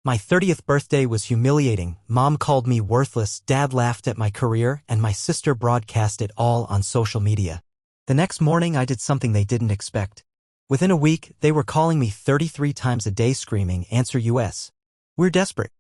My 30th birthday was humiliating. Mom called me worthless, Dad laughed at my career, and my sister broadcast it all on social media. The next morning I did something they didn't expect. Within a week, they were calling me 33 times a day screaming, "Answer US. We're desperate."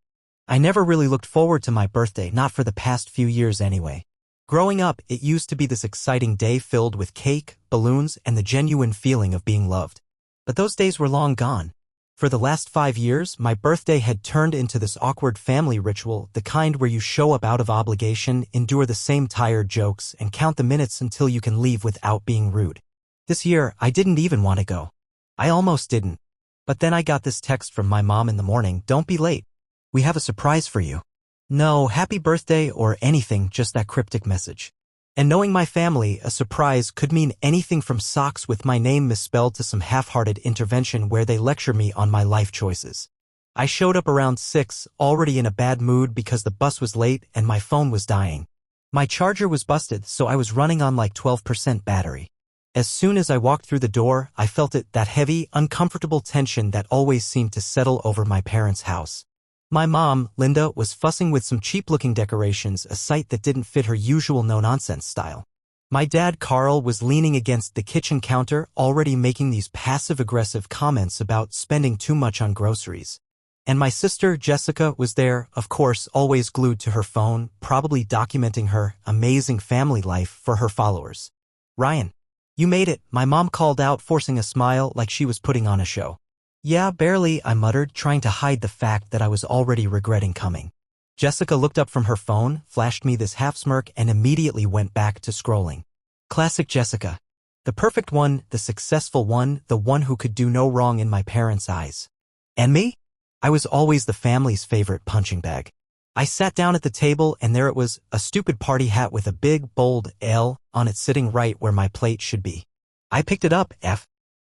I never really looked forward to my birthday, not for the past few years anyway. Growing up, it used to be this exciting day filled with cake, balloons, and the genuine feeling of being loved. But those days were long gone. For the last 5 years, my birthday had turned into this awkward family ritual, the kind where you show up out of obligation, endure the same tired jokes, and count the minutes until you can leave without being rude. This year, I didn't even want to go. I almost didn't. But then I got this text from my mom in the morning, "Don't be late. We have a surprise for you." No happy birthday or anything, just that cryptic message. And knowing my family, a surprise could mean anything from socks with my name misspelled to some half-hearted intervention where they lecture me on my life choices. I showed up around 6, already in a bad mood because the bus was late and my phone was dying. My charger was busted, so I was running on like 12% battery. As soon as I walked through the door, I felt it, that heavy, uncomfortable tension that always seemed to settle over my parents' house. My mom, Linda, was fussing with some cheap-looking decorations, a sight that didn't fit her usual no-nonsense style. My dad, Carl, was leaning against the kitchen counter, already making these passive-aggressive comments about spending too much on groceries. And my sister, Jessica, was there, of course, always glued to her phone, probably documenting her amazing family life for her followers. "Ryan, you made it," my mom called out, forcing a smile like she was putting on a show. "Yeah, barely," I muttered, trying to hide the fact that I was already regretting coming. Jessica looked up from her phone, flashed me this half-smirk, and immediately went back to scrolling. Classic Jessica. The perfect one, the successful one, the one who could do no wrong in my parents' eyes. And me? I was always the family's favorite punching bag. I sat down at the table, and there it was, a stupid party hat with a big, bold L on it sitting right where my plate should be. I picked it up.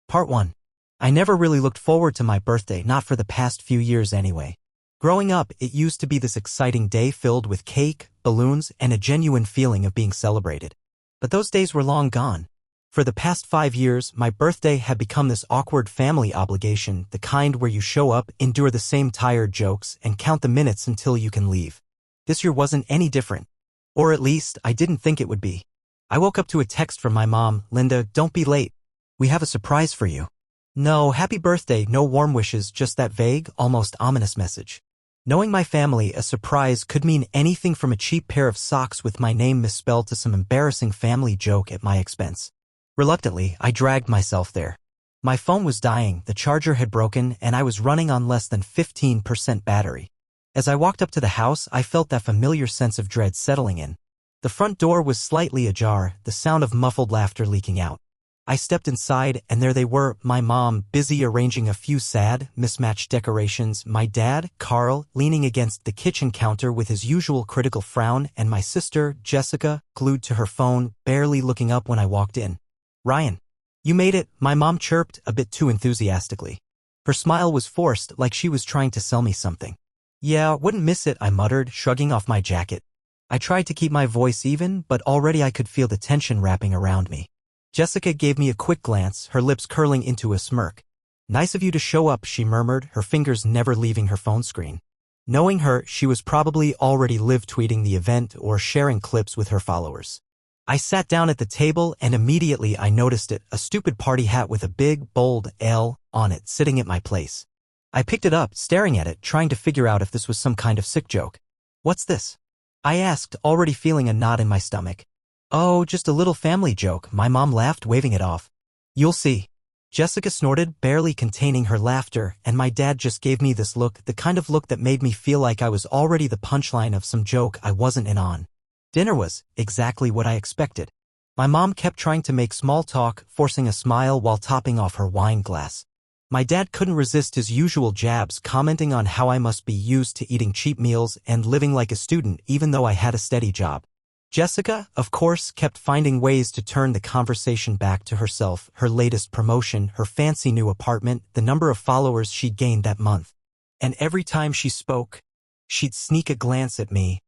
Part 1. I never really looked forward to my birthday, not for the past few years anyway. Growing up, it used to be this exciting day filled with cake, balloons, and a genuine feeling of being celebrated. But those days were long gone. For the past 5 years, my birthday had become this awkward family obligation, the kind where you show up, endure the same tired jokes, and count the minutes until you can leave. This year wasn't any different. Or at least, I didn't think it would be. I woke up to a text from my mom, "Linda, don't be late. We have a surprise for you." No happy birthday, no warm wishes, just that vague, almost ominous message. Knowing my family, a surprise could mean anything from a cheap pair of socks with my name misspelled to some embarrassing family joke at my expense. Reluctantly, I dragged myself there. My phone was dying, the charger had broken, and I was running on less than 15% battery. As I walked up to the house, I felt that familiar sense of dread settling in. The front door was slightly ajar, the sound of muffled laughter leaking out. I stepped inside, and there they were, my mom, busy arranging a few sad, mismatched decorations, my dad, Carl, leaning against the kitchen counter with his usual critical frown, and my sister, Jessica, glued to her phone, barely looking up when I walked in. "Ryan, you made it," my mom chirped, a bit too enthusiastically. Her smile was forced, like she was trying to sell me something. "Yeah, wouldn't miss it," I muttered, shrugging off my jacket. I tried to keep my voice even, but already I could feel the tension wrapping around me. Jessica gave me a quick glance, her lips curling into a smirk. "Nice of you to show up," she murmured, her fingers never leaving her phone screen. Knowing her, she was probably already live tweeting the event or sharing clips with her followers. I sat down at the table, and immediately I noticed it, a stupid party hat with a big, bold L on it sitting at my place. I picked it up, staring at it, trying to figure out if this was some kind of sick joke. "What's this?" I asked, already feeling a knot in my stomach. "Oh, just a little family joke," my mom laughed, waving it off. "You'll see." Jessica snorted, barely containing her laughter, and my dad just gave me this look, the kind of look that made me feel like I was already the punchline of some joke I wasn't in on. Dinner was exactly what I expected. My mom kept trying to make small talk, forcing a smile while topping off her wine glass. My dad couldn't resist his usual jabs, commenting on how I must be used to eating cheap meals and living like a student even though I had a steady job. Jessica, of course, kept finding ways to turn the conversation back to herself, her latest promotion, her fancy new apartment, the number of followers she'd gained that month. And every time she spoke, she'd sneak a glance at me,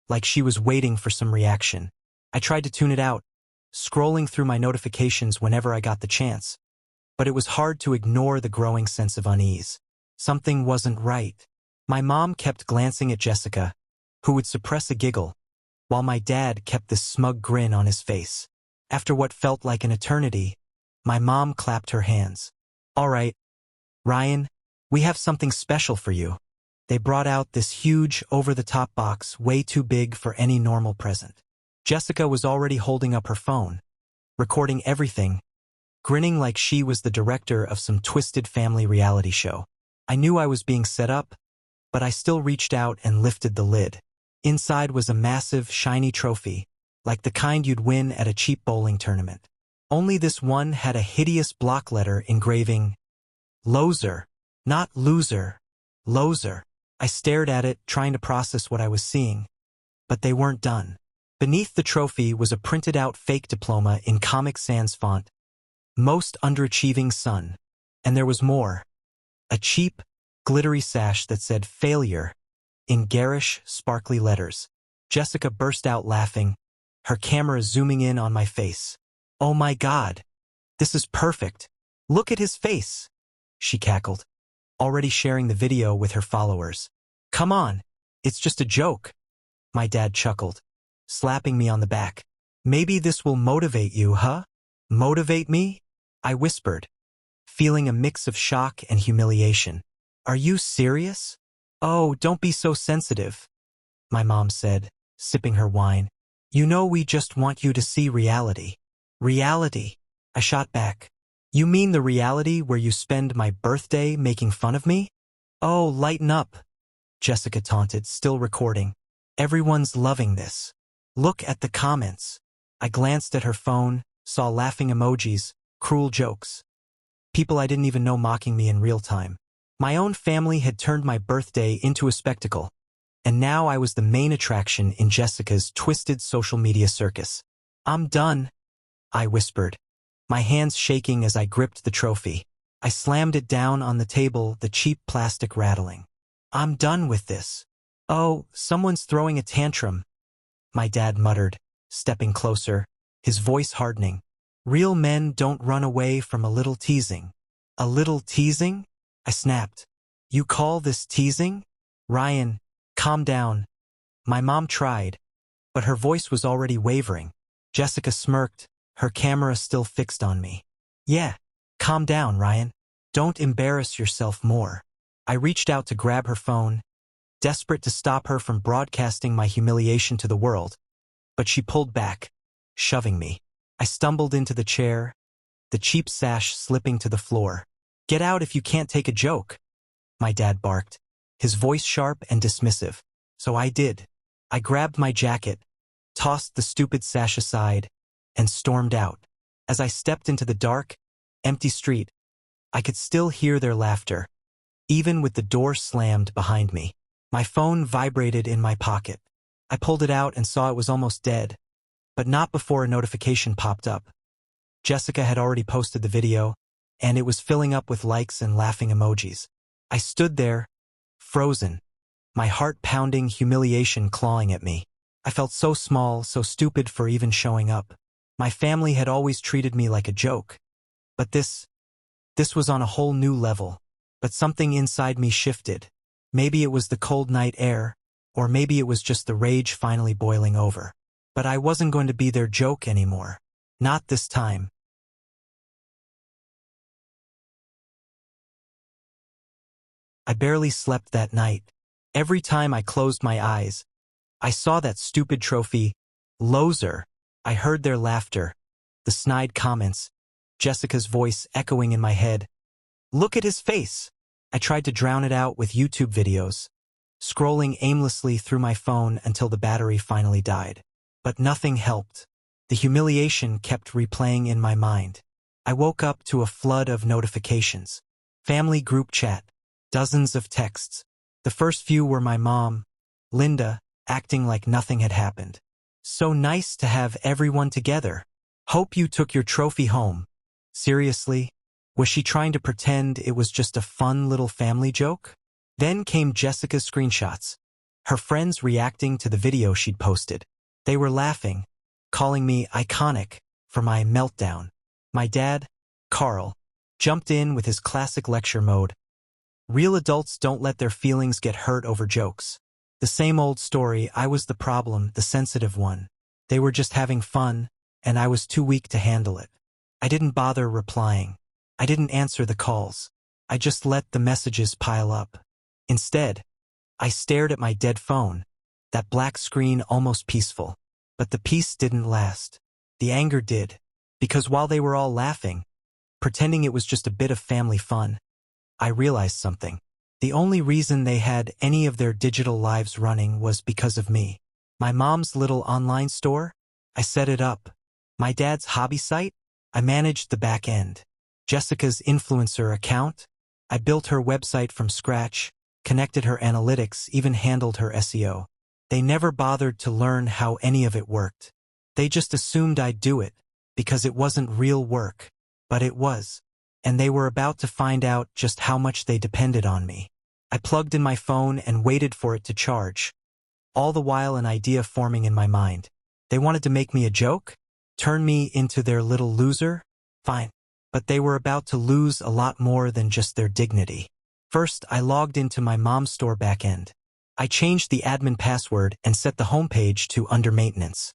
like she was waiting for some reaction. I tried to tune it out, scrolling through my notifications whenever I got the chance. But it was hard to ignore the growing sense of unease. Something wasn't right. My mom kept glancing at Jessica, who would suppress a giggle, while my dad kept this smug grin on his face. After what felt like an eternity, my mom clapped her hands. "All right, Ryan, we have something special for you." They brought out this huge, over-the-top box, way too big for any normal present. Jessica was already holding up her phone, recording everything, grinning like she was the director of some twisted family reality show. I knew I was being set up, but I still reached out and lifted the lid. Inside was a massive, shiny trophy, like the kind you'd win at a cheap bowling tournament. Only this one had a hideous block letter engraving, "Loser," not loser, loser. I stared at it, trying to process what I was seeing, but they weren't done. Beneath the trophy was a printed-out fake diploma in Comic Sans font, "Most underachieving son." And there was more. A cheap, glittery sash that said "Failure" in garish, sparkly letters. Jessica burst out laughing, her camera zooming in on my face. "Oh my God! This is perfect! Look at his face!" she cackled, already sharing the video with her followers. "Come on, it's just a joke," my dad chuckled, slapping me on the back. "Maybe this will motivate you, huh?" "Motivate me?" I whispered, feeling a mix of shock and humiliation. "Are you serious?" "Oh, don't be so sensitive," my mom said, sipping her wine. "You know we just want you to see reality." "Reality?" I shot back. "You mean the reality where you spend my birthday making fun of me?" "Oh, lighten up," Jessica taunted, still recording. "Everyone's loving this. Look at the comments." I glanced at her phone, saw laughing emojis, cruel jokes. People I didn't even know mocking me in real time. My own family had turned my birthday into a spectacle, and now I was the main attraction in Jessica's twisted social media circus. "I'm done," I whispered, my hands shaking as I gripped the trophy. I slammed it down on the table, the cheap plastic rattling. "I'm done with this." "Oh, someone's throwing a tantrum," my dad muttered, stepping closer, his voice hardening. "Real men don't run away from a little teasing." "A little teasing?" I snapped. "You call this teasing?" "Ryan, calm down." My mom tried, but her voice was already wavering. Jessica smirked, her camera still fixed on me. "Yeah, calm down, Ryan. Don't embarrass yourself more." I reached out to grab her phone, desperate to stop her from broadcasting my humiliation to the world, but she pulled back, shoving me. I stumbled into the chair, the cheap sash slipping to the floor. "Get out if you can't take a joke," my dad barked, his voice sharp and dismissive. So I did. I grabbed my jacket, tossed the stupid sash aside, and stormed out. As I stepped into the dark, empty street, I could still hear their laughter, even with the door slammed behind me. My phone vibrated in my pocket. I pulled it out and saw it was almost dead, but not before a notification popped up. Jessica had already posted the video, and it was filling up with likes and laughing emojis. I stood there, frozen, my heart pounding, humiliation clawing at me. I felt so small, so stupid for even showing up. My family had always treated me like a joke. But this was on a whole new level. But something inside me shifted. Maybe it was the cold night air, or maybe it was just the rage finally boiling over. But I wasn't going to be their joke anymore. Not this time. I barely slept that night. Every time I closed my eyes, I saw that stupid trophy, "Loser." I heard their laughter, the snide comments, Jessica's voice echoing in my head. "Look at his face." I tried to drown it out with YouTube videos, scrolling aimlessly through my phone until the battery finally died. But nothing helped. The humiliation kept replaying in my mind. I woke up to a flood of notifications. Family group chat, dozens of texts. The first few were my mom, Linda, acting like nothing had happened. "So nice to have everyone together. Hope you took your trophy home." Seriously? Was she trying to pretend it was just a fun little family joke? Then came Jessica's screenshots, her friends reacting to the video she'd posted. They were laughing, calling me iconic for my meltdown. My dad, Carl, jumped in with his classic lecture mode. Real adults don't let their feelings get hurt over jokes. The same old story, I was the problem, the sensitive one. They were just having fun, and I was too weak to handle it. I didn't bother replying. I didn't answer the calls. I just let the messages pile up. Instead, I stared at my dead phone, that black screen almost peaceful. But the peace didn't last. The anger did, because while they were all laughing, pretending it was just a bit of family fun, I realized something. The only reason they had any of their digital lives running was because of me. My mom's little online store? I set it up. My dad's hobby site? I managed the back end. Jessica's influencer account? I built her website from scratch, connected her analytics, even handled her SEO. They never bothered to learn how any of it worked. They just assumed I'd do it, because it wasn't real work. But it was. And they were about to find out just how much they depended on me. I plugged in my phone and waited for it to charge. All the while an idea forming in my mind. They wanted to make me a joke? Turn me into their little loser? Fine. But they were about to lose a lot more than just their dignity. First, I logged into my mom's store backend. I changed the admin password and set the homepage to under maintenance.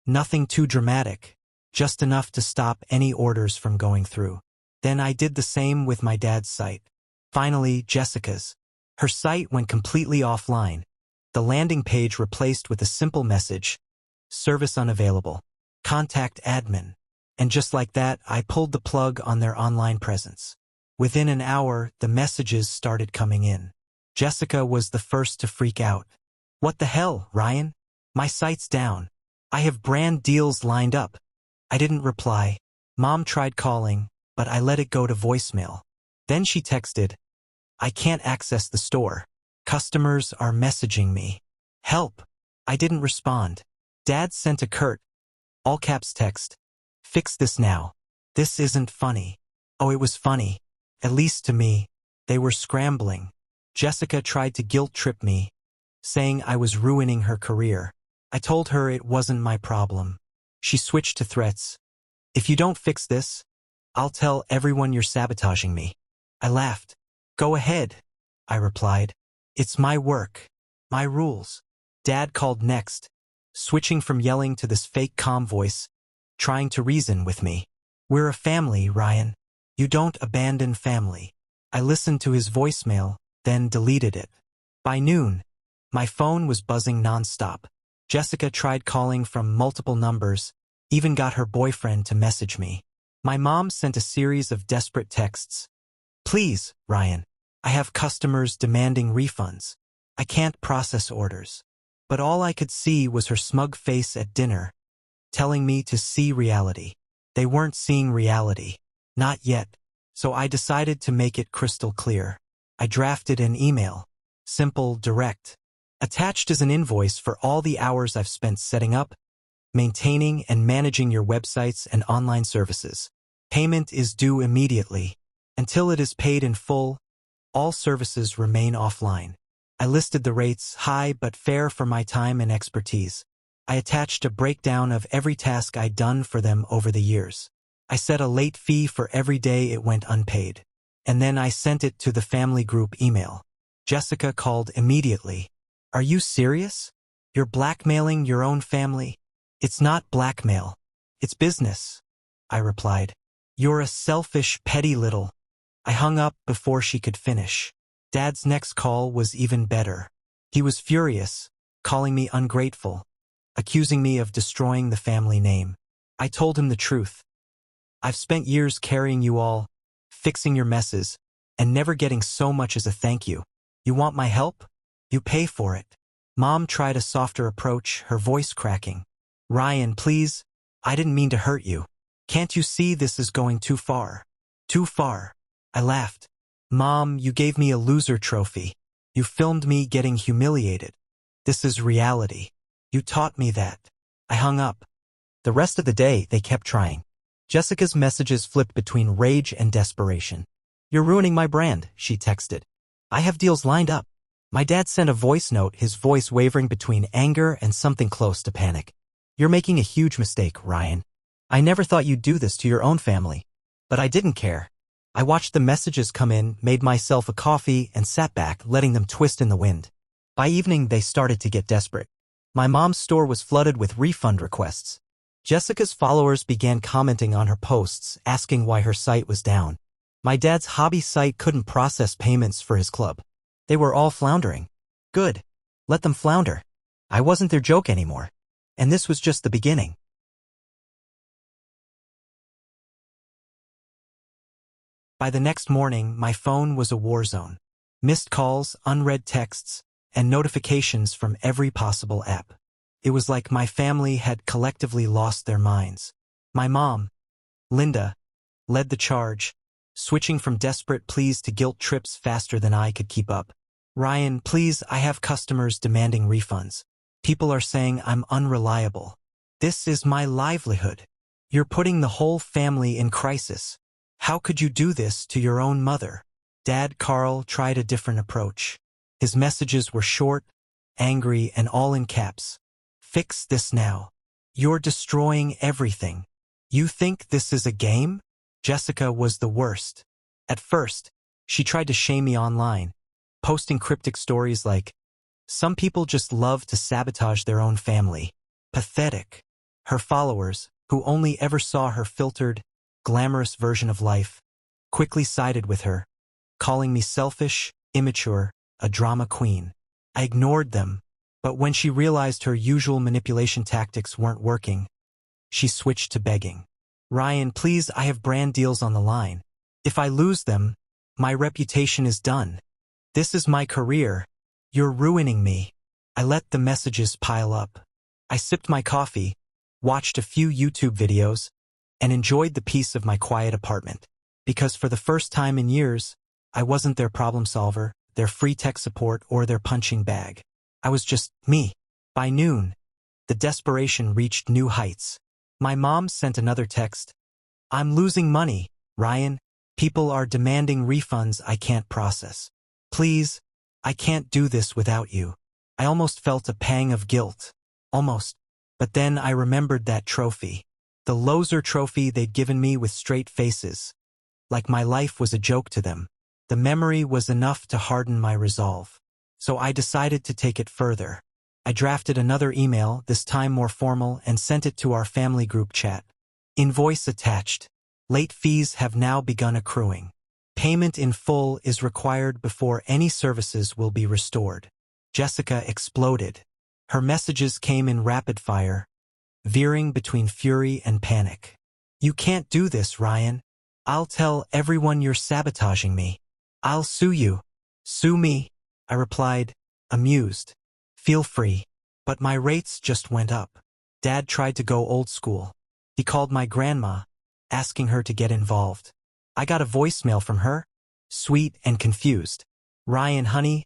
Nothing too dramatic, just enough to stop any orders from going through. Then I did the same with my dad's site. Finally, Jessica's. Her site went completely offline. The landing page replaced with a simple message, "Service unavailable. Contact admin." And just like that, I pulled the plug on their online presence. Within an hour, the messages started coming in. Jessica was the first to freak out. "What the hell, Ryan? My site's down. I have brand deals lined up." I didn't reply. Mom tried calling, but I let it go to voicemail. Then she texted, "I can't access the store. Customers are messaging me. Help." I didn't respond. Dad sent a curt, all caps text, "Fix this now. This isn't funny." Oh, it was funny. At least to me. They were scrambling. Jessica tried to guilt-trip me, saying I was ruining her career. I told her it wasn't my problem. She switched to threats. "If you don't fix this, I'll tell everyone you're sabotaging me." I laughed. "Go ahead," I replied. "It's my work, my rules." Dad called next, switching from yelling to this fake calm voice, trying to reason with me. "We're a family, Ryan. You don't abandon family." I listened to his voicemail, then deleted it. By noon, my phone was buzzing nonstop. Jessica tried calling from multiple numbers, even got her boyfriend to message me. My mom sent a series of desperate texts. "Please, Ryan, I have customers demanding refunds. I can't process orders." But all I could see was her smug face at dinner, telling me to see reality. They weren't seeing reality. Not yet. So I decided to make it crystal clear. I drafted an email. Simple, direct. Attached is an invoice for all the hours I've spent setting up, maintaining and managing your websites and online services. Payment is due immediately. Until it is paid in full, all services remain offline. I listed the rates, high but fair for my time and expertise. I attached a breakdown of every task I'd done for them over the years. I set a late fee for every day it went unpaid. And then I sent it to the family group email. Jessica called immediately. "Are you serious? You're blackmailing your own family?" "It's not blackmail. It's business," I replied. "You're a selfish, petty little." I hung up before she could finish. Dad's next call was even better. He was furious, calling me ungrateful, accusing me of destroying the family name. I told him the truth. "I've spent years carrying you all, fixing your messes, and never getting so much as a thank you. You want my help? You pay for it." Mom tried a softer approach, her voice cracking. "Ryan, please, I didn't mean to hurt you. Can't you see this is going too far?" "Too far?" I laughed. "Mom, you gave me a loser trophy. You filmed me getting humiliated. This is reality. You taught me that." I hung up. The rest of the day, they kept trying. Jessica's messages flipped between rage and desperation. "You're ruining my brand," she texted. "I have deals lined up." My dad sent a voice note, his voice wavering between anger and something close to panic. "You're making a huge mistake, Ryan. I never thought you'd do this to your own family." But I didn't care. I watched the messages come in, made myself a coffee, and sat back, letting them twist in the wind. By evening, they started to get desperate. My mom's store was flooded with refund requests. Jessica's followers began commenting on her posts, asking why her site was down. My dad's hobby site couldn't process payments for his club. They were all floundering. Good. Let them flounder. I wasn't their joke anymore. And this was just the beginning. By the next morning, my phone was a war zone. Missed calls, unread texts, and notifications from every possible app. It was like my family had collectively lost their minds. My mom, Linda, led the charge, switching from desperate pleas to guilt trips faster than I could keep up. Ryan, please, I have customers demanding refunds. People are saying I'm unreliable. This is my livelihood. You're putting the whole family in crisis. How could you do this to your own mother? Dad Carl tried a different approach. His messages were short, angry, and all in caps. Fix this now. You're destroying everything. You think this is a game? Jessica was the worst. At first, she tried to shame me online, posting cryptic stories like, "Some people just love to sabotage their own family." Pathetic. Her followers, who only ever saw her filtered, glamorous version of life, quickly sided with her, calling me selfish, immature, a drama queen. I ignored them, but when she realized her usual manipulation tactics weren't working, she switched to begging. Ryan, please, I have brand deals on the line. If I lose them, my reputation is done. This is my career. You're ruining me. I let the messages pile up. I sipped my coffee, watched a few YouTube videos, and enjoyed the peace of my quiet apartment. Because for the first time in years, I wasn't their problem solver, their free tech support, or their punching bag. I was just me. By noon, the desperation reached new heights. My mom sent another text. I'm losing money, Ryan. People are demanding refunds I can't process. Please, I can't do this without you. I almost felt a pang of guilt. Almost. But then I remembered that trophy. The loser trophy they'd given me with straight faces. Like my life was a joke to them. The memory was enough to harden my resolve. So I decided to take it further. I drafted another email, this time more formal, and sent it to our family group chat. Invoice attached. Late fees have now begun accruing. Payment in full is required before any services will be restored. Jessica exploded. Her messages came in rapid fire, veering between fury and panic. You can't do this, Ryan. I'll tell everyone you're sabotaging me. I'll sue you. Sue me, I replied, amused. Feel free. But my rates just went up. Dad tried to go old school. He called my grandma, asking her to get involved. I got a voicemail from her, sweet and confused. Ryan, honey,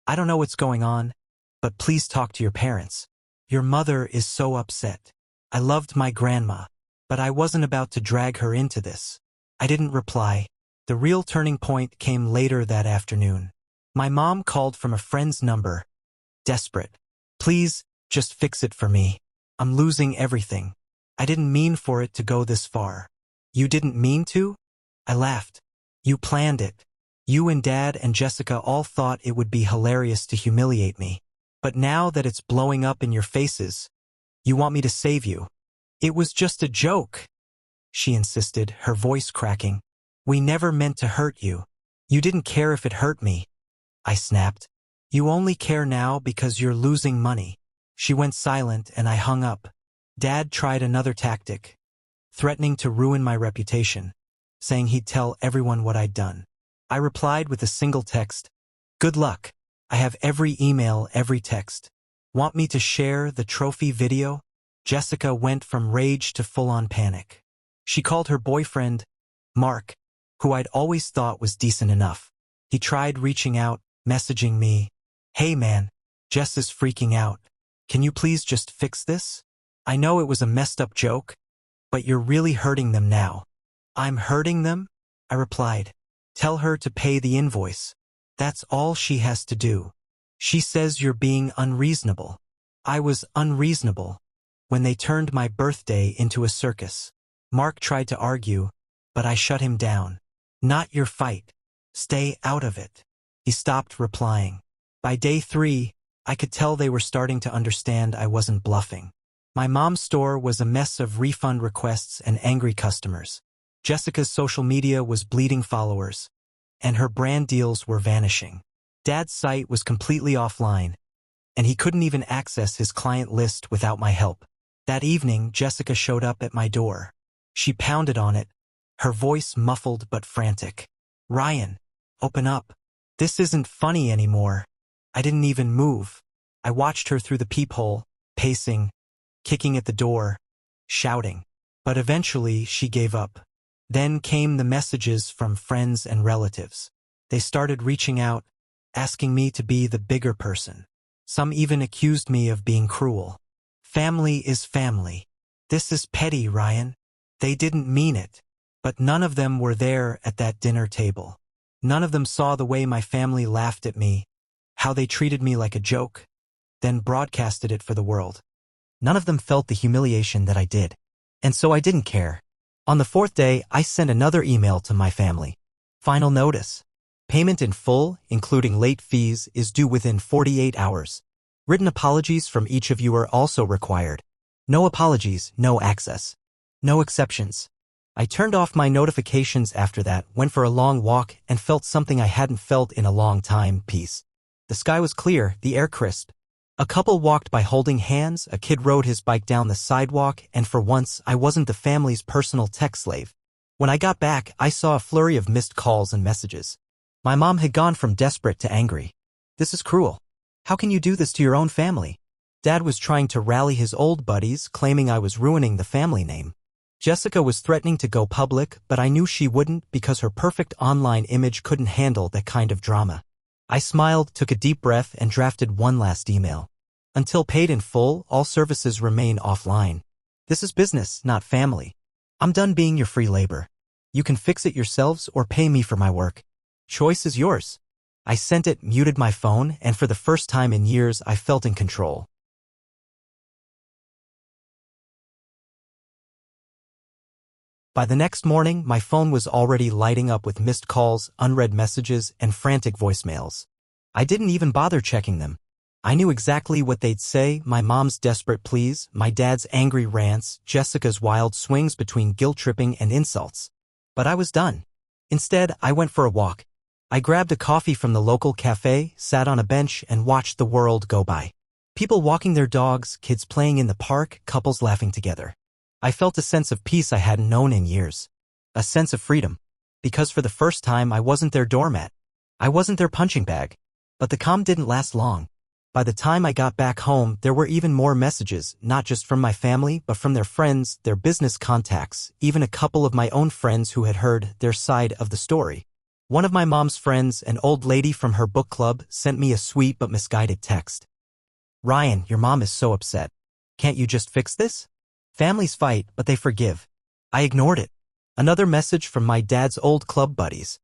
I don't know what's going on, but please talk to your parents. Your mother is so upset. I loved my grandma, but I wasn't about to drag her into this. I didn't reply. The real turning point came later that afternoon. My mom called from a friend's number, desperate. Please, just fix it for me. I'm losing everything. I didn't mean for it to go this far. You didn't mean to? I laughed. You planned it. You and Dad and Jessica all thought it would be hilarious to humiliate me. But now that it's blowing up in your faces, you want me to save you. It was just a joke, she insisted, her voice cracking. We never meant to hurt you. You didn't care if it hurt me. I snapped. You only care now because you're losing money. She went silent and I hung up. Dad tried another tactic, threatening to ruin my reputation, saying he'd tell everyone what I'd done. I replied with a single text. Good luck. I have every email, every text. Want me to share the trophy video? Jessica went from rage to full-on panic. She called her boyfriend, Mark, who I'd always thought was decent enough. He tried reaching out, messaging me. Hey man, Jess is freaking out. Can you please just fix this? I know it was a messed up joke, but you're really hurting them now. I'm hurting them? I replied. Tell her to pay the invoice. That's all she has to do. She says you're being unreasonable. I was unreasonable when they turned my birthday into a circus. Mark tried to argue, but I shut him down. Not your fight. Stay out of it. He stopped replying. By day 3, I could tell they were starting to understand I wasn't bluffing. My mom's store was a mess of refund requests and angry customers. Jessica's social media was bleeding followers, and her brand deals were vanishing. Dad's site was completely offline, and he couldn't even access his client list without my help. That evening, Jessica showed up at my door. She pounded on it, her voice muffled but frantic. "Ryan, open up. This isn't funny anymore." I didn't even move. I watched her through the peephole, pacing, kicking at the door, shouting. But eventually she gave up. Then came the messages from friends and relatives. They started reaching out, asking me to be the bigger person. Some even accused me of being cruel. Family is family. This is petty, Ryan. They didn't mean it. But none of them were there at that dinner table. None of them saw the way my family laughed at me, how they treated me like a joke, then broadcasted it for the world. None of them felt the humiliation that I did. And so I didn't care. On the 4th day, I sent another email to my family. Final notice. Payment in full, including late fees, is due within 48 hours. Written apologies from each of you are also required. No apologies, no access. No exceptions. I turned off my notifications after that, went for a long walk, and felt something I hadn't felt in a long time, peace. The sky was clear, the air crisp. A couple walked by holding hands, a kid rode his bike down the sidewalk, and for once, I wasn't the family's personal tech slave. When I got back, I saw a flurry of missed calls and messages. My mom had gone from desperate to angry. "This is cruel. How can you do this to your own family?" Dad was trying to rally his old buddies, claiming I was ruining the family name. Jessica was threatening to go public, but I knew she wouldn't because her perfect online image couldn't handle that kind of drama. I smiled, took a deep breath, and drafted one last email. Until paid in full, all services remain offline. This is business, not family. I'm done being your free labor. You can fix it yourselves or pay me for my work. Choice is yours. I sent it, muted my phone, and for the first time in years, I felt in control. By the next morning, my phone was already lighting up with missed calls, unread messages, and frantic voicemails. I didn't even bother checking them. I knew exactly what they'd say: my mom's desperate pleas, my dad's angry rants, Jessica's wild swings between guilt-tripping and insults. But I was done. Instead, I went for a walk. I grabbed a coffee from the local cafe, sat on a bench, and watched the world go by. People walking their dogs, kids playing in the park, couples laughing together. I felt a sense of peace I hadn't known in years. A sense of freedom. Because for the first time I wasn't their doormat. I wasn't their punching bag. But the calm didn't last long. By the time I got back home, there were even more messages, not just from my family, but from their friends, their business contacts, even a couple of my own friends who had heard their side of the story. One of my mom's friends, an old lady from her book club, sent me a sweet but misguided text. "Ryan, your mom is so upset. Can't you just fix this? Families fight, but they forgive." I ignored it. Another message from my dad's old club buddies.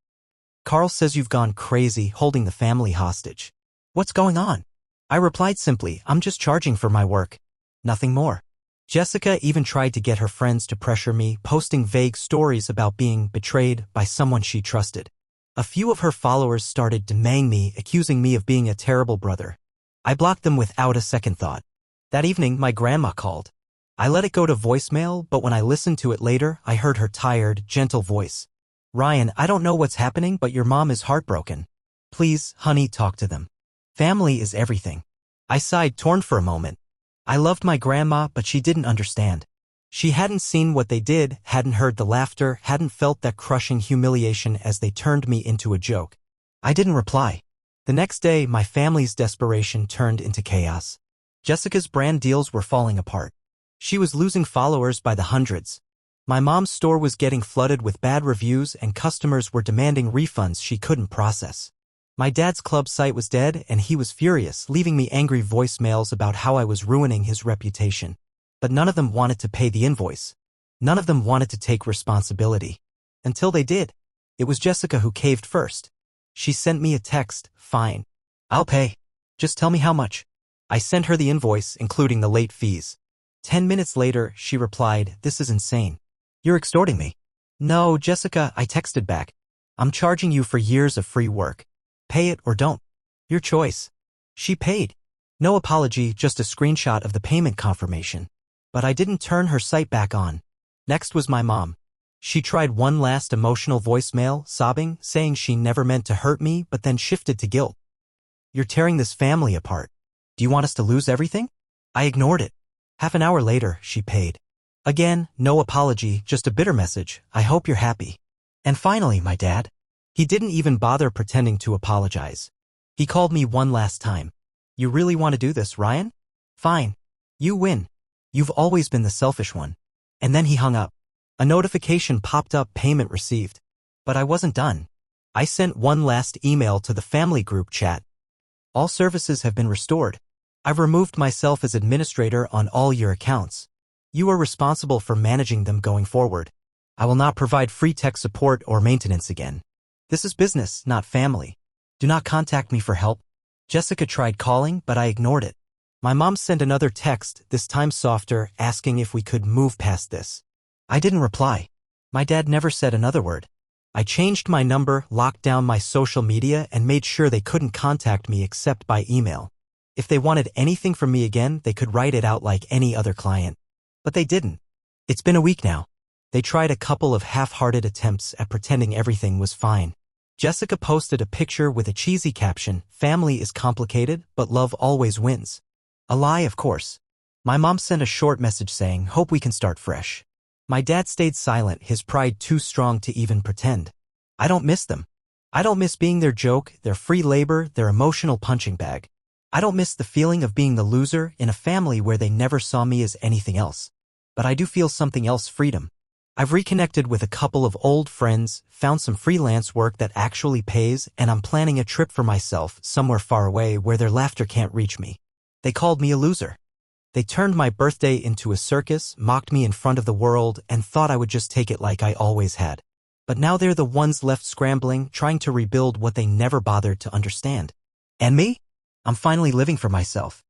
"Carl says you've gone crazy, holding the family hostage. What's going on?" I replied simply, "I'm just charging for my work. Nothing more." Jessica even tried to get her friends to pressure me, posting vague stories about being betrayed by someone she trusted. A few of her followers started demeaning me, accusing me of being a terrible brother. I blocked them without a second thought. That evening, my grandma called. I let it go to voicemail, but when I listened to it later, I heard her tired, gentle voice. "Ryan, I don't know what's happening, but your mom is heartbroken. Please, honey, talk to them. Family is everything." I sighed, torn for a moment. I loved my grandma, but she didn't understand. She hadn't seen what they did, hadn't heard the laughter, hadn't felt that crushing humiliation as they turned me into a joke. I didn't reply. The next day, my family's desperation turned into chaos. Jessica's brand deals were falling apart. She was losing followers by the hundreds. My mom's store was getting flooded with bad reviews, and customers were demanding refunds she couldn't process. My dad's club site was dead, and he was furious, leaving me angry voicemails about how I was ruining his reputation. But none of them wanted to pay the invoice. None of them wanted to take responsibility. Until they did. It was Jessica who caved first. She sent me a text, "Fine. I'll pay. Just tell me how much." I sent her the invoice, including the late fees. 10 minutes later, she replied, "This is insane. You're extorting me." "No, Jessica," I texted back. I'm charging you for years of free work. Pay it or don't. Your choice. She paid. No apology, just a screenshot of the payment confirmation. But I didn't turn her site back on. Next was my mom. She tried one last emotional voicemail, sobbing, saying she never meant to hurt me, but then shifted to guilt. You're tearing this family apart. Do you want us to lose everything? I ignored it. Half an hour later, she paid. Again, no apology, just a bitter message. I hope you're happy. And finally, my dad. He didn't even bother pretending to apologize. He called me one last time. You really want to do this, Ryan? Fine. You win. You've always been the selfish one. And then he hung up. A notification popped up, payment received. But I wasn't done. I sent one last email to the family group chat. All services have been restored. I've removed myself as administrator on all your accounts. You are responsible for managing them going forward. I will not provide free tech support or maintenance again. This is business, not family. Do not contact me for help. Jessica tried calling, but I ignored it. My mom sent another text, this time softer, asking if we could move past this. I didn't reply. My dad never said another word. I changed my number, locked down my social media, and made sure they couldn't contact me except by email. If they wanted anything from me again, they could write it out like any other client. But they didn't. It's been a week now. They tried a couple of half-hearted attempts at pretending everything was fine. Jessica posted a picture with a cheesy caption, "Family is complicated, but love always wins." A lie, of course. My mom sent a short message saying, "Hope we can start fresh." My dad stayed silent, his pride too strong to even pretend. I don't miss them. I don't miss being their joke, their free labor, their emotional punching bag. I don't miss the feeling of being the loser in a family where they never saw me as anything else. But I do feel something else, freedom. I've reconnected with a couple of old friends, found some freelance work that actually pays, and I'm planning a trip for myself somewhere far away where their laughter can't reach me. They called me a loser. They turned my birthday into a circus, mocked me in front of the world, and thought I would just take it like I always had. But now they're the ones left scrambling, trying to rebuild what they never bothered to understand. And me? I'm finally living for myself.